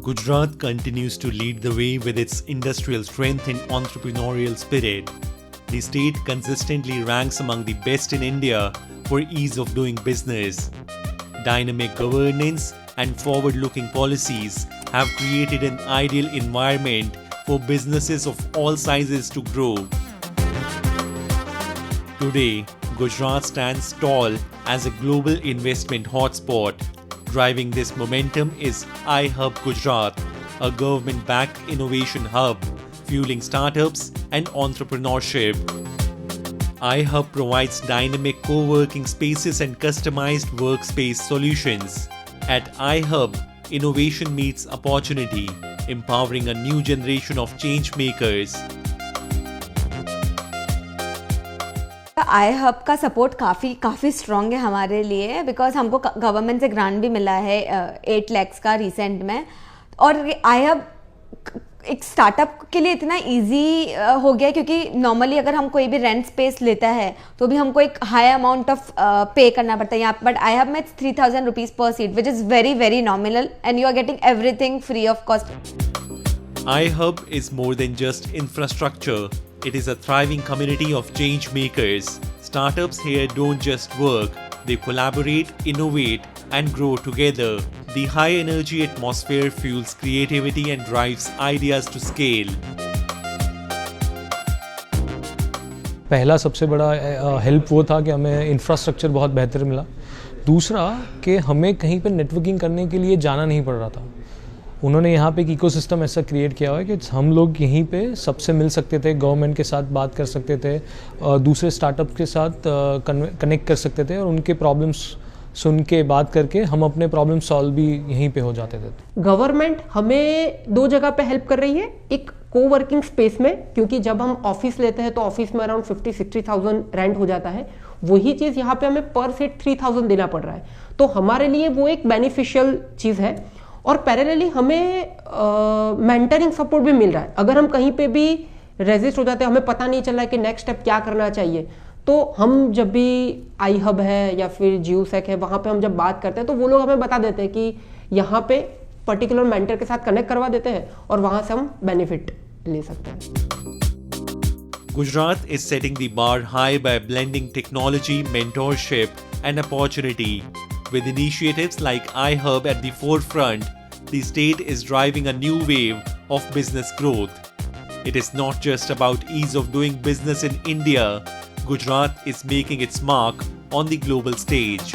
Gujarat continues to lead the way with its industrial strength and entrepreneurial spirit. The state consistently ranks among the best in India for ease of doing business. Dynamic governance and forward-looking policies have created an ideal environment for businesses of all sizes to grow. Today, Gujarat stands tall as a global investment hotspot. Driving this momentum is iHub Gujarat, a government-backed innovation hub, fueling startups and entrepreneurship. iHub provides dynamic co-working spaces and customized workspace solutions. At iHub, innovation meets opportunity, empowering a new generation of change makers. iHub का support काफ़ी strong है हमारे लिए, because हमको government से grant भी मिला है 8 lakhs का रिसेंट में. और iHub एक स्टार्टअप के लिए इतना इजी हो गया क्योंकि नॉर्मली अगर हम कोई भी रेंट स्पेस लेता है तो भी हमको एक हाई अमाउंट ऑफ पे करना पड़ता है यहाँ. बट iHub में 3,000 rupees per seat, which is very very nominal, and you are getting everything free of cost. iHub is more than just infrastructure. It is a thriving community of change makers. Startups here don't just work, they collaborate, innovate, and grow together. The high energy atmosphere fuels creativity and drives ideas to scale. पहला सबसे बड़ा help वो था कि हमें infrastructure बहुत बेहतर मिला. दूसरा कि हमें कहीं पर नेटवर्किंग करने के लिए जाना नहीं पड़ रहा था. उन्होंने यहाँ पे एक इकोसिस्टम ऐसा क्रिएट किया हुआ है कि हम लोग यहीं पे सबसे मिल सकते थे, गवर्नमेंट के साथ बात कर सकते थे, दूसरे स्टार्टअप के साथ कनेक्ट कर सकते थे और उनके प्रॉब्लम्स सुन के बात करके हम अपने प्रॉब्लम सॉल्व भी यहीं पे हो जाते थे. गवर्नमेंट हमें 2 जगह पे हेल्प कर रही है. एक कोवर्किंग स्पेस में, क्योंकि जब हम ऑफिस लेते हैं तो ऑफिस में अराउंड 50-60,000 रेंट हो जाता है. वही चीज़ यहाँ पे हमें पर सीट 3,000 देना पड़ रहा है. तो हमारे लिए वो एक बेनिफिशियल चीज़ है. और पैरेलली हमें मेंटरिंग सपोर्ट भी मिल रहा है. अगर हम कहीं पे भी रेजिस्ट हो जाते हैं, हमें पता नहीं चल रहा है कि नेक्स्ट स्टेप क्या करना चाहिए, तो हम जब भी iHub है या फिर GUSEC है, वहाँ पे हम जब बात करते हैं तो वो लोग हमें बता देते हैं कि यहाँ पे पर्टिकुलर मेंटर के साथ कनेक्ट करवा देते हैं और वहाँ से हम बेनिफिट ले सकते हैं. Gujarat is setting the bar high by blending technology, mentorship, and opportunity. With initiatives like iHub at the forefront, the state is driving a new wave of business growth. It is not just about ease of doing business in India. Gujarat is making its mark on the global stage.